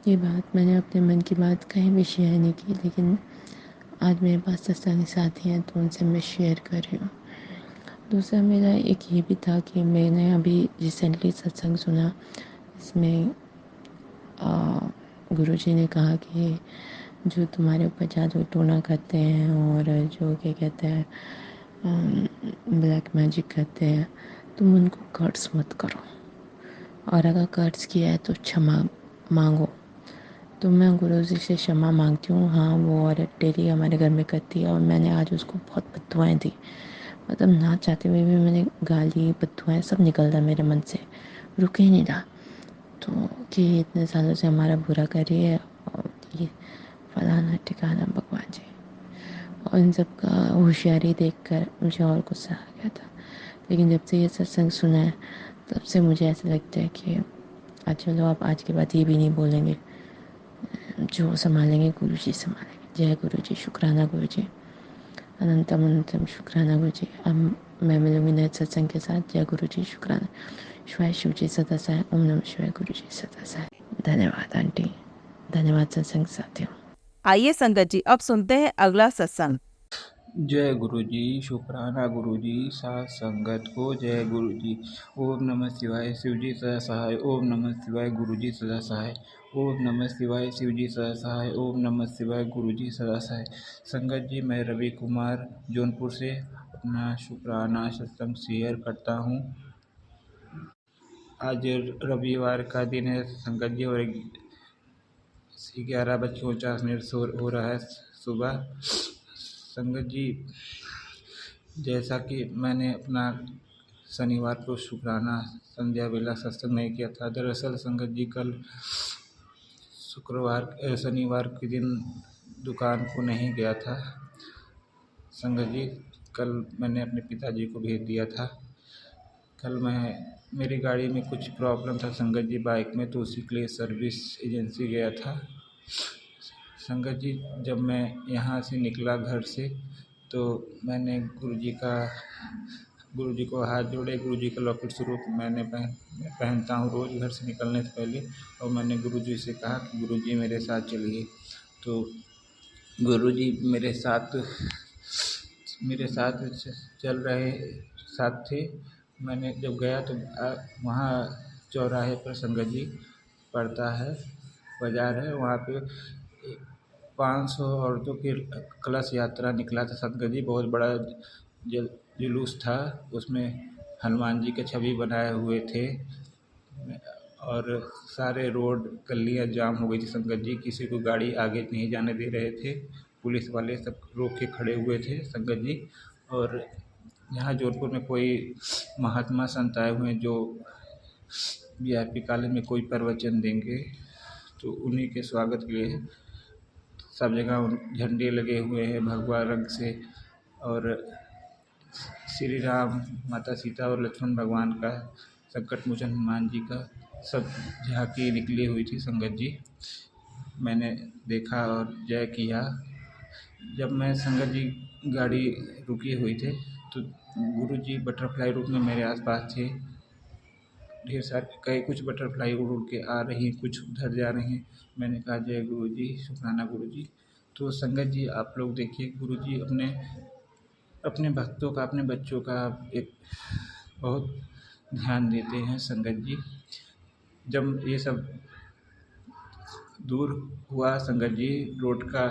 ये बात मैंने अपने मन की बात कहीं भी शेयर नहीं की, लेकिन आज मेरे पास सत्संगी साथी हैं तो उनसे मैं शेयर कर रही हूँ। दूसरा मेरा एक ये भी था कि मैंने अभी रिसेंटली सत्संग सुना, इसमें गुरुजी ने कहा कि जो तुम्हारे ऊपर जादू टोना करते हैं और जो क्या कहते हैं ब्लैक मैजिक करते हैं, तुम उनको कर्ज मत करो, और अगर कर्ज किया है तो क्षमा मांगो। तो मैं गुरुजी से क्षमा मांगती हूँ। हाँ, वो औरत डेली हमारे घर में करती है और मैंने आज उसको बहुत बद्दुआएं दी, मतलब ना चाहते हुए भी मैंने गाली बद्दुआएं सब निकल रहा मेरे मन से, रुक ही नहीं रहा। तो कि इतने सालों से हमारा बुरा कर रही है और ये फलाना ठिकाना भगवान जी। और इन सब का होशियारी देखकर मुझे और गुस्सा आ गया था। लेकिन जब से ये सत्संग सुना है तब से मुझे ऐसा लगता है कि चलो अब आज के बाद ये भी नहीं बोलेंगे, जो संभालेंगे गुरु जी संभालेंगे। जय गुरु जी, शुक्राना गुरु जी, अनंतम अनंतम शुक्राना गुरु जी। अब मैं मिलूंगी नए सत्संग के साथ। जय गुरु जी, शुक्राना। शिवाय शिव जी सदा सहाय। ओम नमः शिवाय। गुरु जी सदा सहाय। धन्यवाद आंटी, धन्यवाद सत्संग साथियों। आइए संगत जी, अब सुनते हैं अगला सत्संग। जय गुरु जी, शुक्राना गुरु जी, साथ संगत को जय गुरु जी। ओम नमः शिवाय, शिव जी सदा सहाय। ओम नमः शिवाय, गुरु जी सदा सहाय। ओम नमः शिवाय, शिव जी सदा सहाय। ओम नमः शिवाय, गुरु जी सदा सहाय। संगत जी, मैं रवि कुमार जौनपुर से अपना शुक्राना सत्संग शेयर करता हूँ। आज रविवार का दिन है संगत जी, और 11:49 हो रहा है सुबह। संगत जी, जैसा कि मैंने अपना शनिवार को शुक्राना संध्या बेला सत्संग नहीं किया था। दरअसल संगत जी, कल शनिवार के दिन दुकान को नहीं गया था। संगत जी, कल मैंने अपने पिताजी को भेज दिया था। कल मेरी गाड़ी में कुछ प्रॉब्लम था संगत जी, बाइक में, तो उसी के लिए सर्विस एजेंसी गया था। संगत जी, जब मैं यहाँ से निकला घर से तो मैंने गुरुजी को हाथ जोड़े। गुरुजी का लॉकेट स्वरूप मैं पहनता हूँ रोज़ घर से निकलने से पहले, और मैंने गुरुजी से कहा कि गुरुजी मेरे साथ चलिए। तो गुरुजी मेरे साथ चल रहे साथ थे। मैंने जब गया तो वहाँ चौराहे पर संगत जी पड़ता है, बाज़ार है, वहाँ पे 500 औरतों की कलश यात्रा निकला था संगत जी। बहुत बड़ा जुलूस था, उसमें हनुमान जी के छवि बनाए हुए थे, और सारे रोड गलियाँ जाम हो गई थी संगत जी। किसी को गाड़ी आगे नहीं जाने दे रहे थे, पुलिस वाले सब रोक के खड़े हुए थे संगत जी। और यहाँ जौनपुर में कोई महात्मा संत आए हुए हैं जो वीआईपी कॉलेज में कोई प्रवचन देंगे, तो उन्हीं के स्वागत के लिए सब जगह झंडे लगे हुए हैं भगवा रंग से, और श्री राम, माता सीता और लक्ष्मण भगवान का, संकट मोचन हनुमान जी का सब झांकी निकली हुई थी संगत जी। मैंने देखा और जय किया। जब मैं संगत जी गाड़ी रुकी हुई थे तो गुरु जी बटरफ्लाई रूप में मेरे आसपास थे। ढेर सारे कुछ बटरफ्लाई उड़ उड़ के आ रही, कुछ उधर जा रही हैं। मैंने कहा जय गुरु जी, शुक्राना गुरु जी। तो संगत जी, आप लोग देखिए, गुरु जी अपने भक्तों का, अपने बच्चों का एक बहुत ध्यान देते हैं संगत जी। जब ये सब दूर हुआ संगत जी, रोड का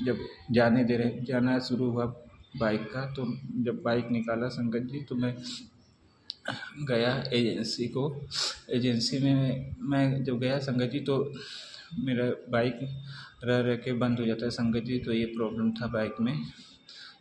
जब जाना शुरू हुआ बाइक का, तो जब बाइक निकाला संगत जी तो मैं गया एजेंसी में। मैं जब गया संगत जी तो मेरा बाइक रह रह के बंद हो जाता है संगत जी, तो ये प्रॉब्लम था बाइक में।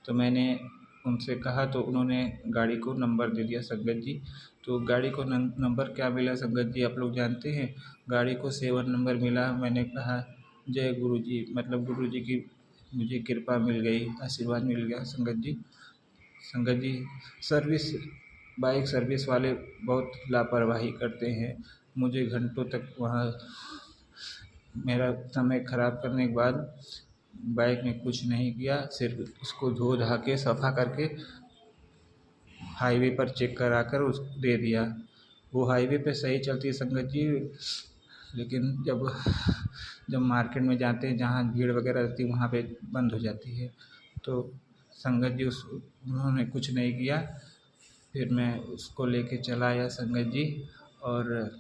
तो मैंने उनसे कहा तो उन्होंने गाड़ी को नंबर दे दिया संगत जी। तो गाड़ी को नंबर क्या मिला संगत जी, आप लोग जानते हैं? गाड़ी को 7 नंबर मिला। मैंने कहा जय गुरु जी, मतलब गुरु जी की मुझे कृपा मिल गई, आशीर्वाद मिल गया संगत जी। संगत जी, सर्विस बाइक सर्विस वाले बहुत लापरवाही करते हैं। मुझे घंटों तक वहाँ मेरा समय ख़राब करने के बाद बाइक ने कुछ नहीं किया, सिर्फ उसको धो धा के सफ़ा करके हाईवे पर चेक करा कर उस दे दिया। वो हाईवे पे सही चलती है संगत जी, लेकिन जब मार्केट में जाते हैं जहाँ भीड़ वगैरह रहती है वहाँ पे बंद हो जाती है। तो संगत जी उन्होंने कुछ नहीं किया। फिर मैं उसको लेके चला आया संगत जी। और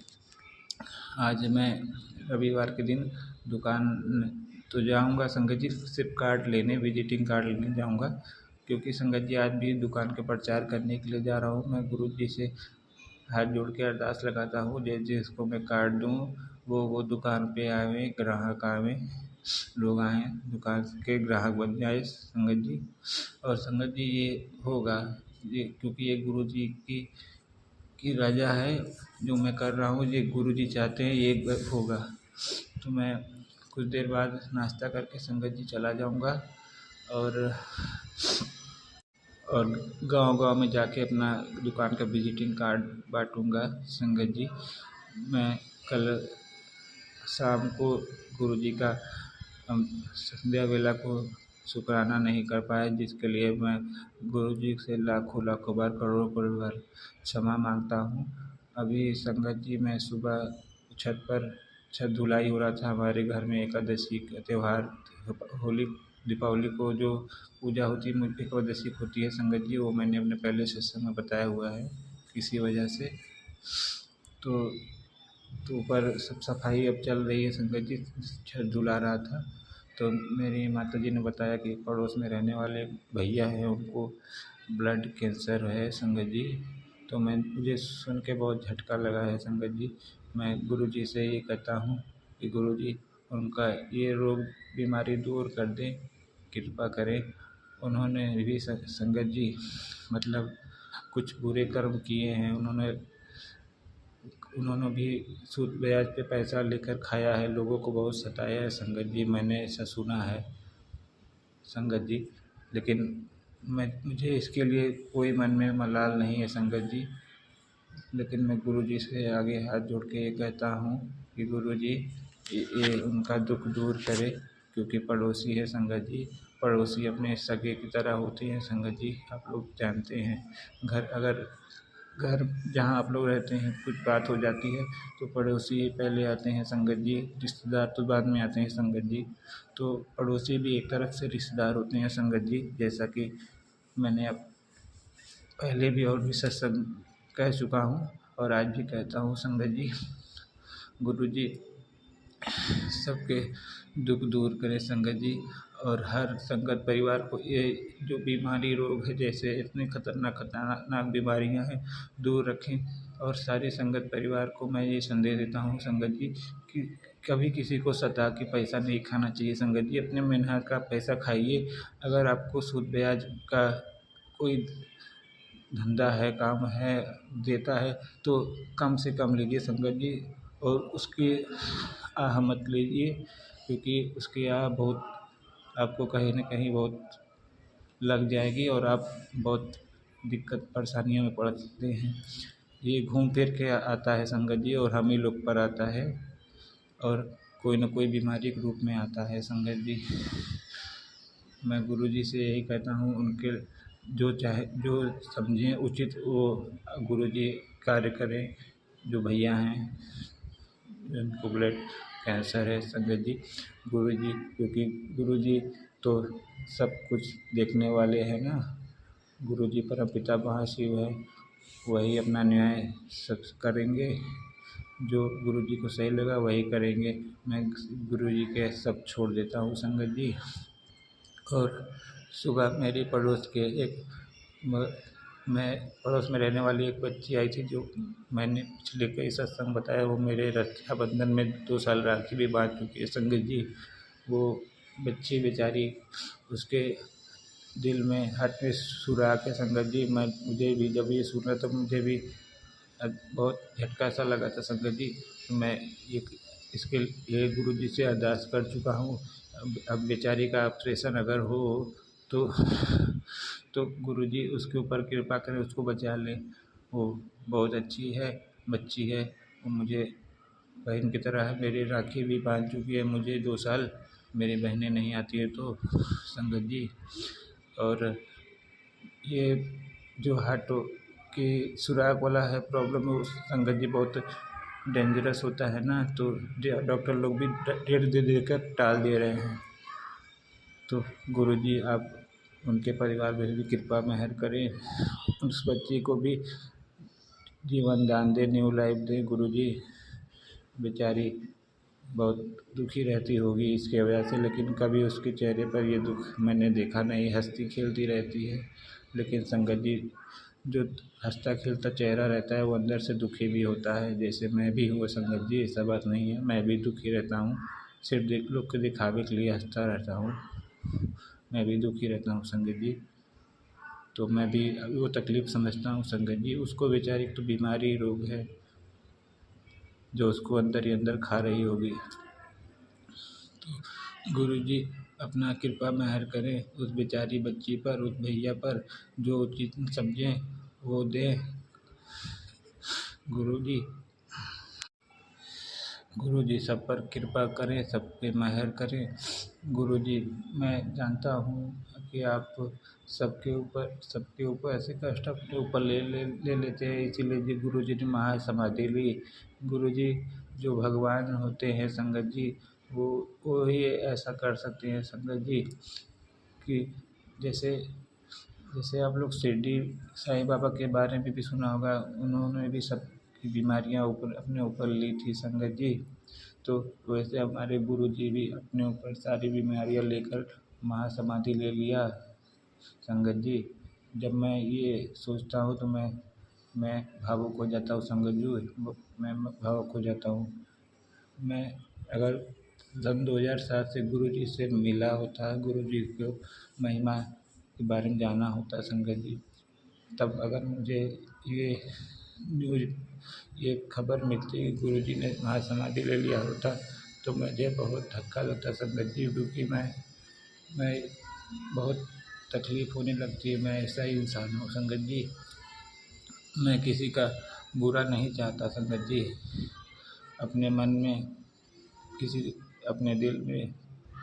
आज मैं रविवार के दिन दुकान तो जाऊंगा संगत जी, सिर्फ कार्ड लेने, विजिटिंग कार्ड लेने जाऊंगा, क्योंकि संगत जी आज भी दुकान के प्रचार करने के लिए जा रहा हूँ। मैं गुरु जी से हाथ जोड़ के अरदास लगाता हूँ जिसको मैं कार्ड दूँ वो दुकान पे आवे, ग्राहक आवे, लोग आएँ, दुकान के ग्राहक बन जाए संगत जी। और संगत जी ये होगा, ये क्योंकि ये गुरु जी की रजा है जो मैं कर रहा हूँ, ये गुरु जी चाहते हैं ये होगा। तो मैं कुछ देर बाद नाश्ता करके संगत जी चला जाऊँगा और गांव-गांव में जाके अपना दुकान का विजिटिंग कार्ड बांटूँगा संगत जी। मैं कल शाम को गुरु जी का संध्या वेला को शुक्राना नहीं कर पाया, जिसके लिए मैं गुरु जी से लाखों लाखों बार, करोड़ों करोड़ों बार क्षमा मांगता हूँ। अभी संगत जी मैं सुबह छत धुलाई हो रहा था हमारे घर में। एकादशी का त्यौहार, होली दीपावली को जो पूजा होती है एकादशी को होती है संगत जी, वो मैंने अपने पहले सत्संग में बताया हुआ है किसी वजह से। तो ऊपर सब सफाई अब चल रही है संगत जी, छत धुला रहा था। तो मेरी माता जी ने बताया कि पड़ोस में रहने वाले भैया हैं उनको ब्लड कैंसर है संगत जी। तो मुझे सुन के बहुत झटका लगा है संगत जी। मैं गुरु जी से ये कहता हूँ कि गुरु जी उनका ये रोग बीमारी दूर कर दें, कृपा करें। उन्होंने भी संगत जी मतलब कुछ बुरे कर्म किए हैं। उन्होंने भी सूद ब्याज पे पैसा लेकर खाया है, लोगों को बहुत सताया है संगत जी, मैंने ऐसा सुना है संगत जी। लेकिन मुझे इसके लिए कोई मन में मलाल नहीं है संगत जी। लेकिन मैं गुरु जी से आगे हाथ जोड़ के ये कहता हूँ कि गुरु जी ये उनका दुख दूर करे, क्योंकि पड़ोसी है संगत जी। पड़ोसी अपने सगे की तरह होते हैं संगत जी, आप लोग जानते हैं। घर जहाँ आप लोग रहते हैं कुछ बात हो जाती है तो पड़ोसी पहले आते हैं संगत जी, रिश्तेदार तो बाद में आते हैं संगत जी। तो पड़ोसी भी एक तरफ से रिश्तेदार होते हैं संगत जी, जैसा कि मैंने अब पहले भी और भी सत्संग कह चुका हूँ और आज भी कहता हूँ संगत जी। गुरु जी सबके दुख दूर करें संगत जी। और हर संगत परिवार को ये जो बीमारी रोग है, जैसे इतनी खतरनाक बीमारियां हैं, दूर रखें। और सारे संगत परिवार को मैं ये संदेश देता हूँ संगत जी कि कभी किसी को सता के पैसा नहीं खाना चाहिए संगत जी। अपने मेहनत का पैसा खाइए। अगर आपको सूद ब्याज का कोई धंधा है, काम है, देता है तो कम से कम लीजिए संगत जी, और उसकी आह मत लीजिए, क्योंकि उसकी आह बहुत आपको कहीं न कहीं बहुत लग जाएगी और आप बहुत दिक्कत परेशानियों में पड़ सकते हैं। ये घूम फिर के आता है संगत जी और हम ही लोग पर आता है और कोई न कोई बीमारी के रूप में आता है संगत जी। मैं गुरु जी से यही कहता हूँ उनके जो समझें उचित वो गुरु जी कार्य करें। जो भैया हैं जिनको ब्लड कैंसर है संगत जी, गुरु जी क्योंकि गुरु जी तो सब कुछ देखने वाले हैं ना। गुरु जी परमपिता महाशिव है, वही अपना न्याय सब करेंगे। जो गुरु जी को सही लगा वही करेंगे। मैं गुरु जी के सब छोड़ देता हूँ संगत जी। और सुबह मेरे पड़ोस के एक मैं पड़ोस में रहने वाली एक बच्ची आई थी, जो मैंने पिछले कई सत्संग बताया, वो मेरे रक्षाबंधन में 2 साल राखी भी बाँध चुकी है संगत जी। वो बच्ची बेचारी, उसके दिल में हार्ट में सुराख है संगत जी। मुझे भी जब ये सुना तब मुझे भी बहुत झटका सा लगा था संगत जी। मैं ये इसके लिए गुरु जी से अरदास कर चुका हूँ। अब बेचारी का ऑपरेशन अगर हो तो गुरु जी उसके ऊपर कृपा करें, उसको बचा लें। वो बहुत अच्छी है, बच्ची है, वो मुझे बहन की तरह है। मेरी राखी भी बांध चुकी है मुझे 2 साल, मेरी बहनें नहीं आती है तो संगत जी। और ये जो हार्ट की सुराख वाला है प्रॉब्लम, वो संगत जी बहुत डेंजरस होता है ना, तो डॉक्टर लोग भी डेट दे देकर टाल दे रहे हैं। तो गुरु जी आप उनके परिवार में भी कृपा मेहर करें, उस बच्ची को भी जीवन दान दें, न्यू लाइफ दें गुरु जी। बेचारी बहुत दुखी रहती होगी इसके वजह से, लेकिन कभी उसके चेहरे पर ये दुख मैंने देखा नहीं, हंसती खेलती रहती है। लेकिन संगत जी, जो हंसता खेलता चेहरा रहता है वो अंदर से दुखी भी होता है, जैसे मैं भी हूँ संगत जी। ऐसा बात नहीं है, मैं भी दुखी रहता हूँ, सिर्फ लोग के दिखावे के लिए हंसता रहता हूँ। मैं भी दुखी रहता हूँ संगत जी। तो मैं भी वो तकलीफ़ समझता हूँ संगत जी। उसको बेचारी तो बीमारी रोग है जो उसको अंदर ही अंदर खा रही होगी। तो गुरु जी अपना कृपा मेहर करें उस बेचारी बच्ची पर, उस भैया पर, जो उचित समझें वो दें गुरु जी। गुरु जी सब पर कृपा करें, सब पे मेहर करें गुरु जी। मैं जानता हूँ कि आप सबके ऊपर ऐसे कष्ट अपने ऊपर ले लेते हैं, इसीलिए जी गुरु जी ने महासमाधि ली। गुरु जी जो भगवान होते हैं संगत जी, वो ही ऐसा कर सकते हैं संगत जी। कि जैसे जैसे आप लोग शिरडी साईं बाबा के बारे में भी सुना होगा, उन्होंने भी सब की बीमारियाँ ऊपर अपने ऊपर ली थी संगत जी। तो वैसे हमारे गुरु जी भी अपने ऊपर सारी बीमारियाँ लेकर महासमाधि ले लिया संगत जी। जब मैं ये सोचता हूँ तो मैं भावुक हो जाता हूँ संगत जी, मैं भावुक हो जाता हूँ। मैं अगर सन 2007 से गुरु जी से मिला होता, गुरु जी को महिमा के बारे में जाना होता संगत जी, तब अगर मुझे ये न्यूज़ ये खबर मिलती कि गुरु जी ने महासमाधि ले लिया होता, तो मुझे बहुत धक्का लगता संगत जी। क्योंकि मैं बहुत तकलीफ़ होने लगती है, मैं ऐसा ही इंसान हूँ संगत जी। मैं किसी का बुरा नहीं चाहता संगत जी। अपने मन में अपने दिल में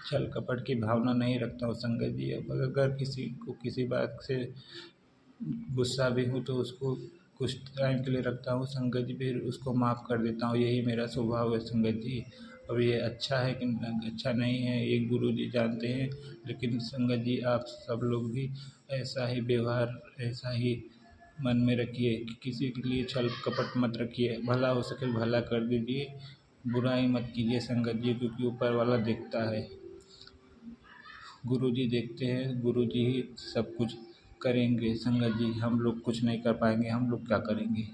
छल कपट की भावना नहीं रखता हूँ संगत जी। अब अगर किसी को किसी बात से गुस्सा भी हूँ तो उसको कुछ टाइम के लिए रखता हूँ संगत जी, फिर उसको माफ़ कर देता हूँ। यही मेरा स्वभाव है संगत जी। अब ये अच्छा है कि अच्छा नहीं है ये गुरु जी जानते हैं, लेकिन संगत जी आप सब लोग भी ऐसा ही व्यवहार, ऐसा ही मन में रखिए कि किसी के लिए छल कपट मत रखिए। भला हो सके भला कर दीजिए, बुराई मत कीजिए संगत जी, क्योंकि ऊपर वाला देखता है, गुरु जी देखते हैं, गुरु जी ही सब कुछ करेंगे संगत जी। हम लोग कुछ नहीं कर पाएंगे, हम लोग क्या करेंगे।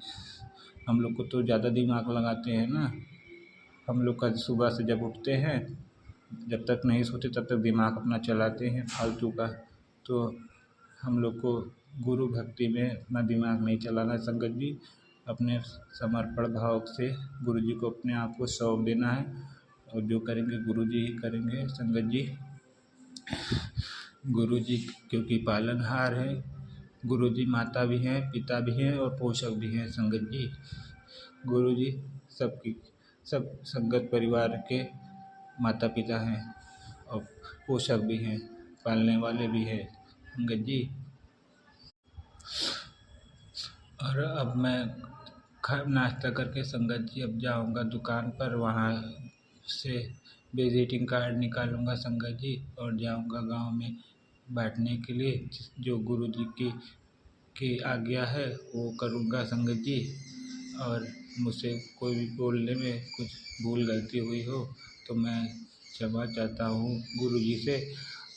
हम लोग को तो ज़्यादा दिमाग लगाते हैं ना। हम लोग का सुबह से जब उठते हैं, जब तक नहीं सोते तब तक दिमाग अपना चलाते हैं फालतू का। तो हम लोग को गुरु भक्ति में अपना दिमाग नहीं चलाना संगत जी। अपने समर्पण भाव से गुरु जी को अपने आप को सौंप देना है, और जो करेंगे गुरु जी ही करेंगे संगत जी। गुरु जी क्योंकि पालनहार है, गुरु जी माता भी हैं, पिता भी हैं और पोषक भी हैं संगत जी। गुरु जी सब संगत परिवार के माता पिता हैं और पोषक भी हैं, पालने वाले भी हैं संगत जी। और अब मैं नाश्ता करके संगत जी अब जाऊंगा दुकान पर, वहाँ से विजिटिंग कार्ड निकालूंगा संगत जी, और जाऊंगा गांव में बैठने के लिए। जो गुरु जी की आज्ञा है वो करूंगा संगत जी। और मुझसे कोई भी बोलने में कुछ भूल गलती हुई हो तो मैं क्षमा चाहता हूँ गुरु जी से।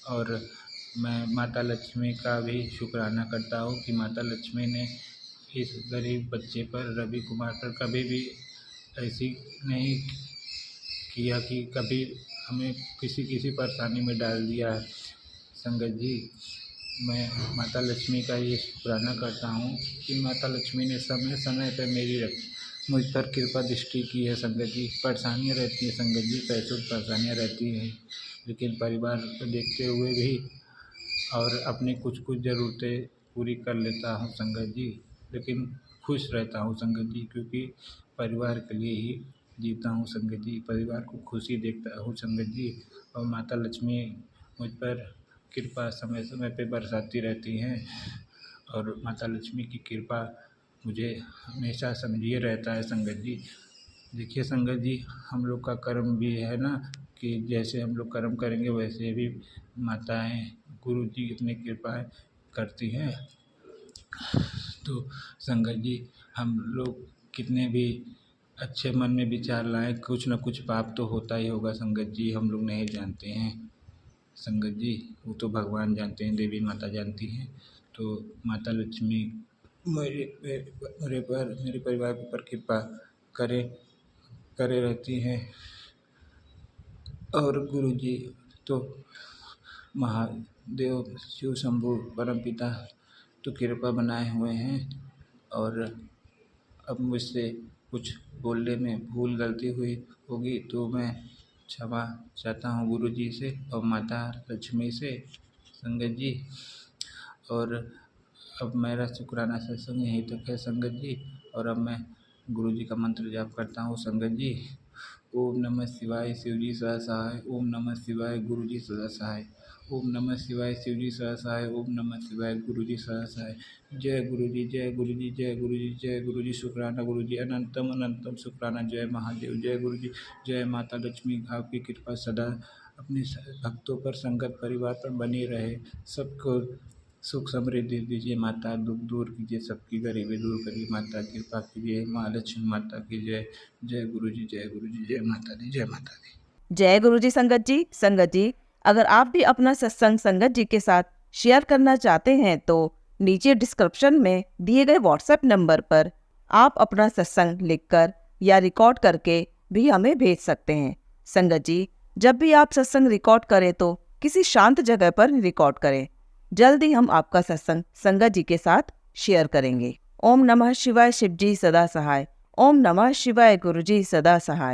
और मैं माता लक्ष्मी का भी शुक्राना करता हूँ कि माता लक्ष्मी ने इस गरीब बच्चे पर, रवि कुमार पर, कभी भी ऐसी नहीं किया कि कभी हमें किसी परेशानी में डाल दिया। संगत जी, मैं माता लक्ष्मी का ये शुक्राना करता हूँ कि माता लक्ष्मी ने समय समय पर मुझ पर कृपा दृष्टि की है। संगत जी, परेशानियाँ रहती हैं संगत जी, पैसों की परेशानियाँ रहती हैं, लेकिन परिवार को देखते हुए भी और अपनी कुछ ज़रूरतें पूरी कर लेता हूँ संगत जी। लेकिन खुश रहता हूँ संगत जी, क्योंकि परिवार के लिए ही जीता हूँ संगत जी, परिवार को खुशी देखता हूँ संगत जी। और माता लक्ष्मी मुझ पर कृपा समय समय पे बरसाती रहती हैं, और माता लक्ष्मी की कृपा मुझे हमेशा समझिए रहता है संगत जी। देखिए संगत जी, हम लोग का कर्म भी है ना, कि जैसे हम लोग कर्म करेंगे वैसे भी माताएँ, गुरु जी अपनी कृपाएँ करती हैं। तो संगत जी, हम लोग कितने भी अच्छे मन में विचार लाएँ, कुछ न कुछ पाप तो होता ही होगा संगत जी, हम लोग नहीं जानते हैं संगत जी, वो तो भगवान जानते हैं, देवी माता जानती हैं। तो माता लक्ष्मी मेरे परिवार के ऊपर कृपा करे करे रहती हैं। और गुरु जी तो महादेव शिव शंभू परमपिता तो कृपा बनाए हुए हैं। और अब मुझसे कुछ बोलने में भूल गलती हुई होगी तो मैं क्षमा चाहता हूँ गुरु जी से और माता लक्ष्मी से संगत जी। और अब मेरा शुक्राना सत्संग यहीं तक है संगत जी। और अब मैं गुरु जी का मंत्र जाप करता हूँ संगत जी। ओम नमः शिवाय, शिव जी सदा सहाय। ओम नमः शिवाय, गुरु जी सदा सहाय। ओम नमः शिवाय, शिव जी सदा सहाय। ओम नमः शिवाय, गुरु जी सदा सहाय। जय गुरु जी, जय गुरु जी, जय गुरु जी, जय गुरु जी। शुक्राना गुरु जी, अनंतम अनंतम शुक्राना। जय महादेव, जय गुरु जी, जय माता लक्ष्मी। आपकी कृपा सदा अपने भक्तों पर, संगत परिवार पर बनी रहे। सबको सुख समृद्धि दीजिए माता, दुख दूर कीजिए, सबकी गरीबी दूर करिए माता, कृपा कीजिए माँ लक्ष्मी माता की जय। जय गुरु जी, जय गुरु जी, जय माता दी, जय माता दी। जय गुरु जी। संगत जी, अगर आप भी अपना सत्संग संगत जी के साथ शेयर करना चाहते हैं तो नीचे डिस्क्रिप्शन में दिए गए व्हाट्सएप नंबर पर आप अपना सत्संग लिखकर या रिकॉर्ड करके भी हमें भेज सकते हैं। संगत जी, जब भी आप सत्संग रिकॉर्ड करें तो किसी शांत जगह पर रिकॉर्ड करें। जल्दी हम आपका सत्संग संगत जी के साथ शेयर करेंगे। ओम नमः शिवाय, शिव जी सदा सहाय। ओम नमः शिवाय, गुरु जी सदा सहाय।